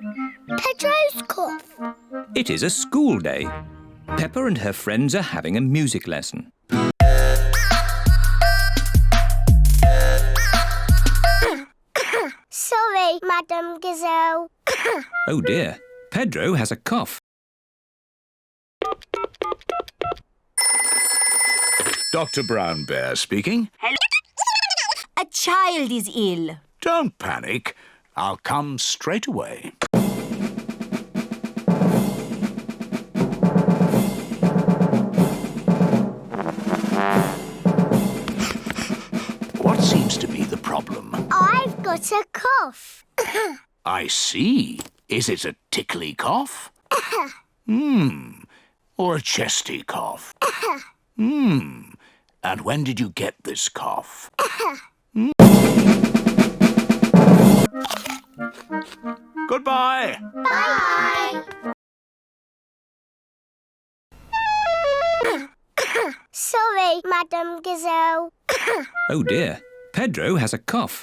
Pedro's cough. It is a school day. Peppa and her friends are having a music lesson. Sorry, Madam Gazelle. Oh dear, Pedro has a cough. Dr. Brown Bear speaking. Hello. A child is ill. Don't panic. I'll come straight away. What seems to be the problem? I've got a cough. I see. Is it a tickly cough? Or a chesty cough? And when did you get this cough? Goodbye. Bye. Sorry, Madam Gazelle. Oh dear, Pedro has a cough.